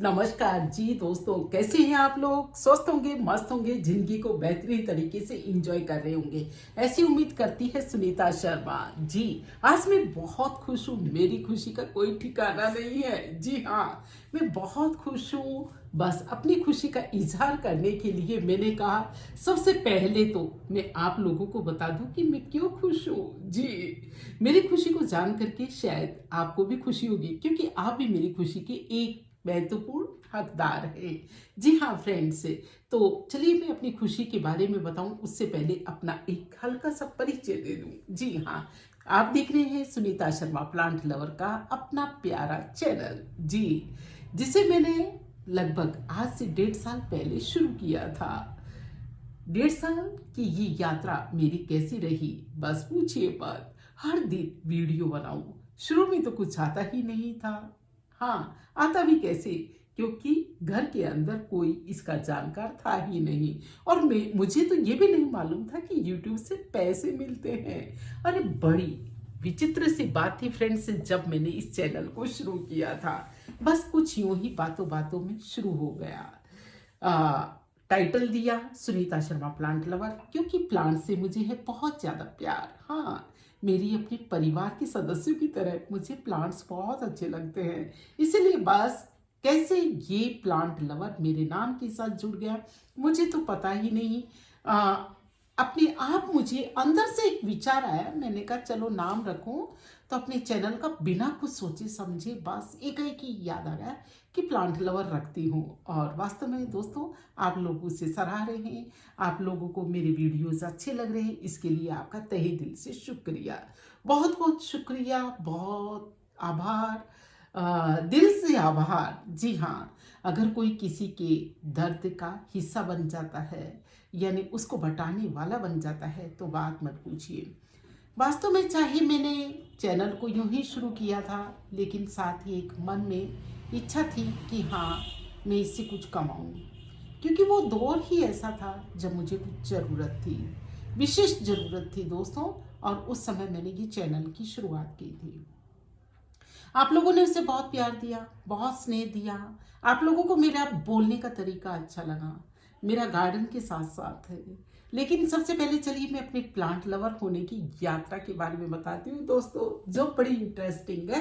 नमस्कार जी दोस्तों, कैसे हैं आप लोग? स्वस्थ होंगे, मस्त होंगे, जिंदगी को बेहतरीन तरीके से एंजॉय कर रहे होंगे, ऐसी उम्मीद करती है सुनीता शर्मा जी। आज मैं बहुत खुश हूँ, मेरी खुशी का कोई ठिकाना नहीं है। जी हाँ, मैं बहुत खुश हूँ। बस अपनी खुशी का इजहार करने के लिए मैंने कहा सबसे पहले तो मैं आप लोगों को बता दूं कि मैं क्यों खुश हूँ। जी, मेरी खुशी को जान करके शायद आपको भी खुशी होगी, क्योंकि आप भी मेरी खुशी के एक महत्वपूर्ण हकदार है। जी हाँ फ्रेंड्स, तो चलिए मैं अपनी खुशी के बारे में बताऊं उससे पहले अपना एक हल्का सा परिचय दे दूं। जी हाँ, आप देख रहे हैं सुनीता शर्मा प्लांट लवर का अपना प्यारा चैनल, जी, जिसे मैंने लगभग आज से 1.5 साल पहले शुरू किया था। 1.5 साल की ये यात्रा मेरी कैसी रही, बस पूछिए मत। हर दिन वीडियो बनाऊं, शुरू में तो कुछ आता ही नहीं था। हाँ, आता भी कैसे, क्योंकि घर के अंदर कोई इसका जानकार था ही नहीं। और मुझे तो ये भी नहीं मालूम था कि YouTube से पैसे मिलते हैं। अरे बड़ी विचित्र सी बात थी फ्रेंड्स, जब मैंने इस चैनल को शुरू किया था। बस कुछ यूं ही बातों बातों में शुरू हो गया। टाइटल दिया सुनीता शर्मा प्लांट लवर, क्योंकि प्लांट से मुझे है बहुत ज़्यादा प्यार। हाँ, मेरी अपने परिवार के सदस्यों की तरह मुझे प्लांट्स बहुत अच्छे लगते हैं। इसीलिए बस कैसे ये प्लांट लवर मेरे नाम के साथ जुड़ गया मुझे तो पता ही नहीं। अपने आप मुझे अंदर से एक विचार आया, मैंने कहा चलो नाम रखूं। तो अपने चैनल का बिना कुछ सोचे समझे बस एक ही याद आ गया कि प्लांट लवर रखती हूँ। और वास्तव में दोस्तों, आप लोग उसे सराह रहे हैं, आप लोगों को मेरे वीडियोस अच्छे लग रहे हैं, इसके लिए आपका तहे दिल से शुक्रिया, बहुत बहुत शुक्रिया, बहुत आभार, दिल से आभार। जी हाँ, अगर कोई किसी के दर्द का हिस्सा बन जाता है, यानी उसको बटाने वाला बन जाता है, तो बात मत पूछिए। वास्तव में चाहे मैंने चैनल को यूं ही शुरू किया था, लेकिन साथ ही एक मन में इच्छा थी कि हाँ, मैं इससे कुछ कमाऊं, क्योंकि वो दौर ही ऐसा था जब मुझे कुछ ज़रूरत थी, विशेष ज़रूरत थी दोस्तों। और उस समय मैंने ये चैनल की शुरुआत की थी। आप लोगों ने उसे बहुत प्यार दिया, बहुत स्नेह दिया। आप लोगों को मेरा बोलने का तरीका अच्छा लगा, मेरा गार्डन के साथ साथ है। लेकिन सबसे पहले चलिए मैं अपने प्लांट लवर होने की यात्रा के बारे में बताती हूँ दोस्तों, जो बड़ी इंटरेस्टिंग है।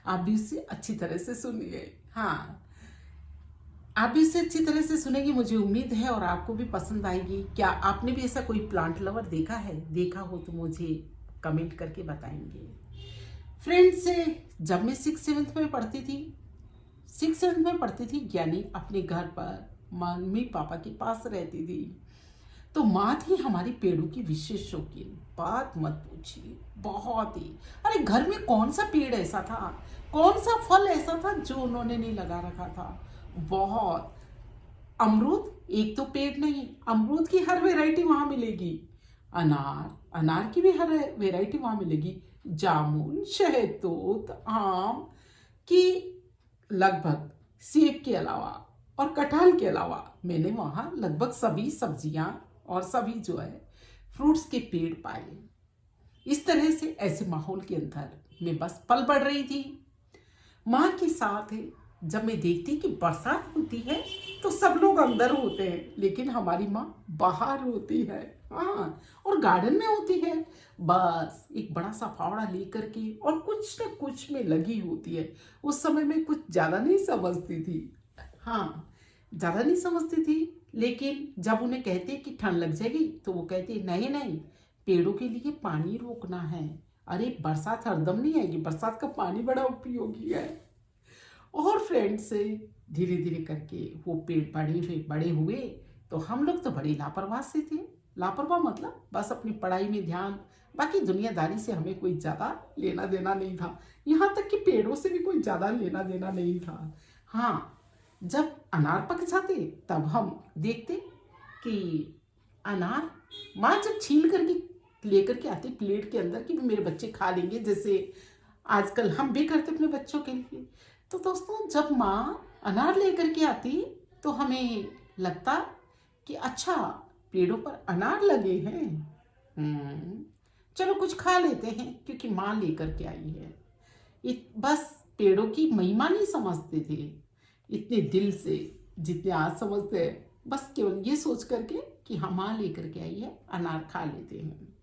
आप भी उसे अच्छी तरह से सुनिए। हाँ, आप भी इसे अच्छी तरह से सुनेंगे, मुझे उम्मीद है, और आपको भी पसंद आएगी। क्या आपने भी ऐसा कोई प्लांट लवर देखा है? देखा हो तो मुझे कमेंट करके बताएंगे। फ्रेंड्स, जब मैं 6th 7th में पढ़ती थी, 6th 7th में पढ़ती थी, यानी अपने घर पर मम्मी पापा के पास रहती थी, तो माँ थी हमारी पेड़ों की विशेष शौकीन। बात मत पूछिए, बहुत ही। अरे घर में कौन सा पेड़ ऐसा था, कौन सा फल ऐसा था जो उन्होंने नहीं लगा रखा था? बहुत। अमरूद, एक तो पेड़ नहीं, अमरूद की हर वैरायटी वहां मिलेगी। अनार, अनार की भी हर वैरायटी वहां मिलेगी। जामुन, शहतूत, आम की लगभग, सेब के अलावा और कटहल के अलावा मैंने वहां लगभग सभी सब्जियां और सभी जो है फ्रूट्स के पेड़ पाए। इस तरह से ऐसे माहौल के अंदर मैं बस पल बढ़ रही थी माँ के साथ है। जब मैं देखती कि बरसात होती है तो सब लोग अंदर होते हैं, लेकिन हमारी माँ बाहर होती है। हाँ, और गार्डन में होती है, बस एक बड़ा सा फावड़ा लेकर के, और कुछ न कुछ में लगी होती है। उस समय में कुछ ज़्यादा नहीं समझती थी। हाँ, ज़्यादा नहीं समझती थी, लेकिन जब उन्हें कहते कि ठंड लग जाएगी तो वो कहते नहीं नहीं, पेड़ों के लिए पानी रोकना है। अरे बरसात हरदम नहीं आएगी, बरसात का पानी बड़ा उपयोगी है। और फ्रेंड से धीरे धीरे करके वो पेड़ बड़े हुए, तो हम लोग तो बड़े लापरवाह से थे। लापरवाह मतलब बस अपनी पढ़ाई में ध्यान, बाकी दुनियादारी से हमें कोई ज़्यादा लेना देना नहीं था। यहाँ तक कि पेड़ों से भी कोई ज़्यादा लेना देना नहीं था। हाँ, जब अनार पक जाते तब हम देखते कि अनार माँ जब छील करके लेकर के आती प्लेट के अंदर कि मेरे बच्चे खा लेंगे, जैसे आजकल हम भी करते अपने बच्चों के लिए। तो दोस्तों, जब माँ अनार लेकर के आती तो हमें लगता कि अच्छा, पेड़ों पर अनार लगे हैं, चलो कुछ खा लेते हैं, क्योंकि माँ लेकर के आई है। बस पेड़ों की महिमा नहीं समझते थे इतने दिल से, जितने आज समझते हैं, बस केवल ये सोच करके कि हाँ माँ लेकर के आई है, अनार खा लेते हैं।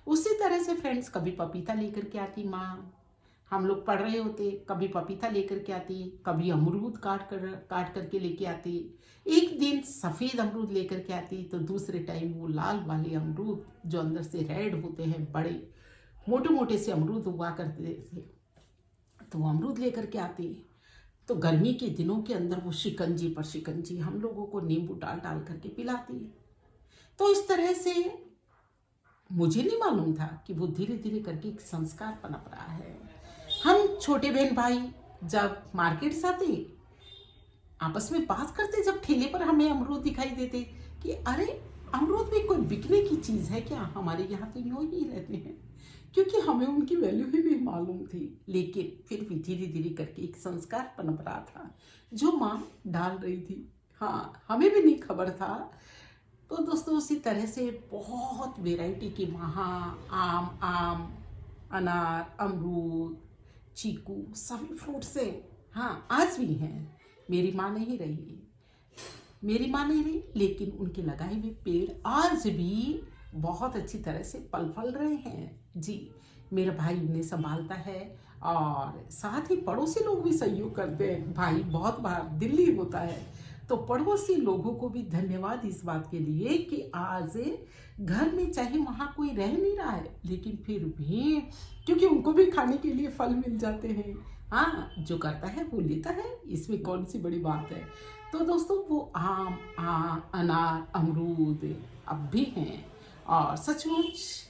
उसी तरह से फ्रेंड्स, कभी पपीता लेकर के आती माँ, हम लोग पढ़ रहे होते, कभी पपीता लेकर के आती, कभी अमरूद काट करके लेके आती। एक दिन सफ़ेद अमरूद लेकर के आती, तो दूसरे टाइम वो लाल वाले अमरूद जो अंदर से रेड होते हैं, बड़े मोटे मोटे से अमरूद हुआ करते थे, तो वो अमरूद लेकर के आती। तो गर्मी के दिनों के अंदर वो शिकंजी पर शिकंजी हम लोगों को नींबू डाल डाल करके पिलाती। तो इस तरह से मुझे नहीं मालूम था कि वो धीरे धीरे करके एक संस्कार पनप रहा है। हम छोटे बहन भाई जब मार्केट से आते, आपस में बात करते, जब ठेले पर हमें अमरूद दिखाई देते कि अरे अमरूद भी कोई बिकने की चीज़ है क्या, हमारे यहाँ तो यूँ ही रहते हैं, क्योंकि हमें उनकी वैल्यू ही नहीं मालूम थी। लेकिन फिर भी धीरे धीरे करके एक संस्कार पनप रहा था जो माँ डाल रही थी। हाँ, हमें भी नहीं खबर था। तो दोस्तों, उसी तरह से बहुत वैरायटी के वहाँ आम, अनार, अमरूद, चीकू, सभी फ्रूट्स हैं। हाँ, आज भी हैं। मेरी माँ नहीं रही, लेकिन उनके लगाए हुए पेड़ आज भी बहुत अच्छी तरह से पल फल रहे हैं। जी, मेरा भाई उन्हें संभालता है, और साथ ही पड़ोसी लोग भी सहयोग करते हैं। भाई बहुत बार दिल्ली होता है, तो पड़ोसी लोगों को भी धन्यवाद इस बात के लिए कि आज घर में चाहे वहाँ कोई रह नहीं रहा है, लेकिन फिर भी क्योंकि उनको भी खाने के लिए फल मिल जाते हैं। हाँ, जो करता है वो लेता है, इसमें कौन सी बड़ी बात है। तो दोस्तों, वो आम, अनार, अमरूद अब भी हैं, और सचमुच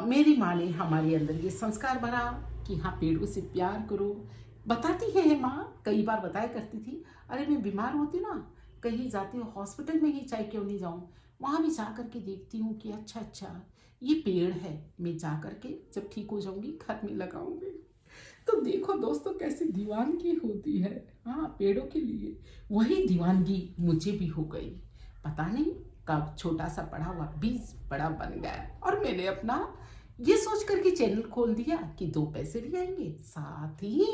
मेरी माँ ने हमारे अंदर ये संस्कार भरा कि हाँ, पेड़ों से प्यार करो। बताती है माँ, कई बार बताया करती थी, अरे मैं बीमार होती ना, कहीं जाती हूँ हॉस्पिटल में ही चाहे क्यों नहीं जाऊँ, वहाँ भी जा कर के देखती हूँ कि अच्छा ये पेड़ है, मैं जा कर के जब ठीक हो जाऊँगी घर में लगाऊंगी। तो देखो दोस्तों, कैसी दीवानगी होती है हाँ पेड़ों के लिए। वही दीवानगी मुझे भी हो गई, पता नहीं कब छोटा सा पड़ा हुआ बीज बड़ा बन गया, और मैंने अपना ये सोच करके चैनल खोल दिया कि 2 पैसे भी आएंगे, साथ ही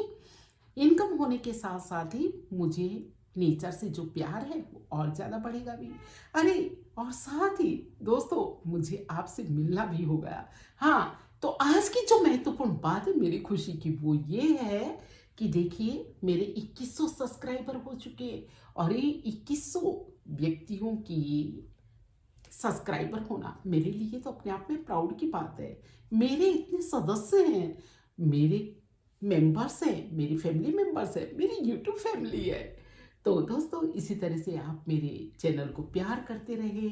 इनकम होने के साथ साथ ही मुझे नेचर से जो प्यार है वो और ज़्यादा बढ़ेगा भी। अरे, और साथ ही दोस्तों, मुझे आपसे मिलना भी हो गया। हाँ, तो आज की जो महत्वपूर्ण बात है मेरी खुशी की, वो ये है कि देखिए, मेरे 2100 सब्सक्राइबर हो चुके, और ये 2100 व्यक्तियों की सब्सक्राइबर होना मेरे लिए तो अपने आप में प्राउड की बात है। मेरे इतने सदस्य हैं, मेरे मेंबर्स हैं, मेरी फैमिली मेंबर्स हैं, मेरी यूट्यूब फैमिली है। तो दोस्तों, इसी तरह से आप मेरे चैनल को प्यार करते रहे,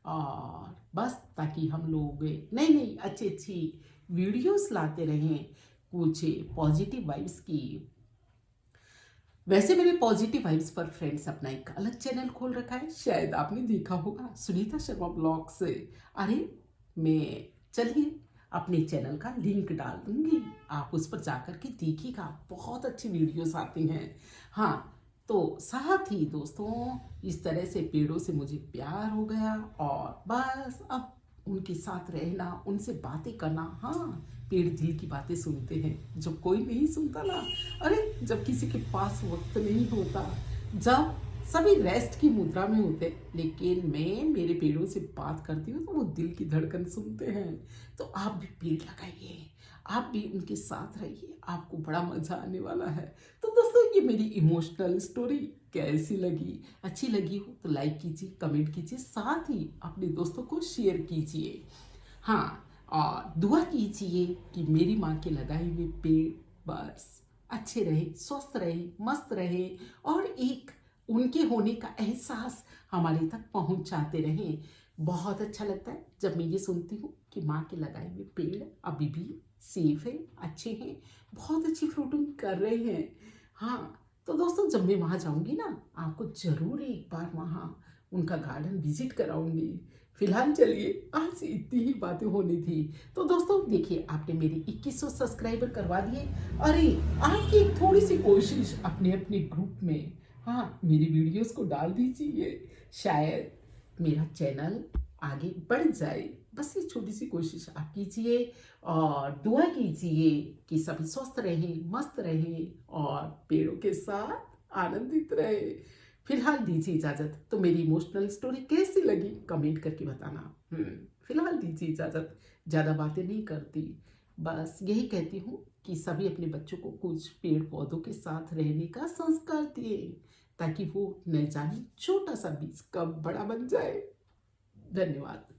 और बस ताकि हम लोग नई अच्छी वीडियोस लाते रहें, कुछ पॉजिटिव वाइब्स की। वैसे मैंने पॉजिटिव वाइब्स पर फ्रेंड्स अपना एक अलग चैनल खोल रखा है, शायद आपने देखा होगा, सुनीता शर्मा ब्लॉग्स। अरे, मैं चलिए अपने चैनल का लिंक डाल दूंगी, आप उस पर जाकर के देखिएगा, बहुत अच्छी वीडियोस आती हैं। हाँ, तो साथ ही दोस्तों, इस तरह से पेड़ों से मुझे प्यार हो गया, और बस अब उनके साथ रहना, उनसे बातें करना। हाँ, पेड़ दिल की बातें सुनते हैं जो कोई नहीं सुनता ना। अरे, जब किसी के पास वक्त नहीं होता, जब सभी रेस्ट की मुद्रा में होते, लेकिन मैं मेरे पेड़ों से बात करती हूँ तो वो दिल की धड़कन सुनते हैं। तो आप भी पेड़ लगाइए, आप भी उनके साथ रहिए, आपको बड़ा मजा आने वाला है। तो दोस्तों, ये मेरी इमोशनल स्टोरी कैसी लगी, अच्छी लगी हो तो लाइक कीजिए, कमेंट कीजिए, साथ ही अपने दोस्तों को शेयर कीजिए। हाँ, और दुआ कीजिए कि मेरी माँ के लगाए हुए पेड़ बस अच्छे रहे, स्वस्थ रहे, मस्त रहे, और एक उनके होने का एहसास हमारे तक पहुंचाते रहें। बहुत अच्छा लगता है जब मैं ये सुनती हूँ कि माँ के लगाए हुए पेड़ अभी भी सेफ है, अच्छे हैं, बहुत अच्छी फ्रूटिंग कर रहे हैं। हाँ, तो दोस्तों, जब मैं वहाँ जाऊँगी ना, आपको ज़रूर एक बार वहाँ उनका गार्डन विजिट कराऊंगी। फिलहाल चलिए, आज इतनी ही बातें होनी थी। तो दोस्तों देखिए, आपने मेरे 2100 सब्सक्राइबर करवा दिए। अरे, आपकी एक थोड़ी सी कोशिश अपने अपने ग्रुप में, हाँ, मेरी वीडियोस को डाल दीजिए, शायद मेरा चैनल आगे बढ़ जाए। बस ये छोटी सी कोशिश आप कीजिए, और दुआ कीजिए कि सभी स्वस्थ रहें, मस्त रहें, और पेड़ों के साथ आनंदित रहे। फिलहाल दीजिए इजाजत। तो मेरी इमोशनल स्टोरी कैसी लगी कमेंट करके बताना। फिलहाल दीजिए इजाजत। ज़्यादा बातें नहीं करती, बस यही कहती हूँ कि सभी अपने बच्चों को कुछ पेड़ पौधों के साथ रहने का संस्कार दिए, ताकि वो न जाने छोटा सा बीज कब बड़ा बन जाए। धन्यवाद।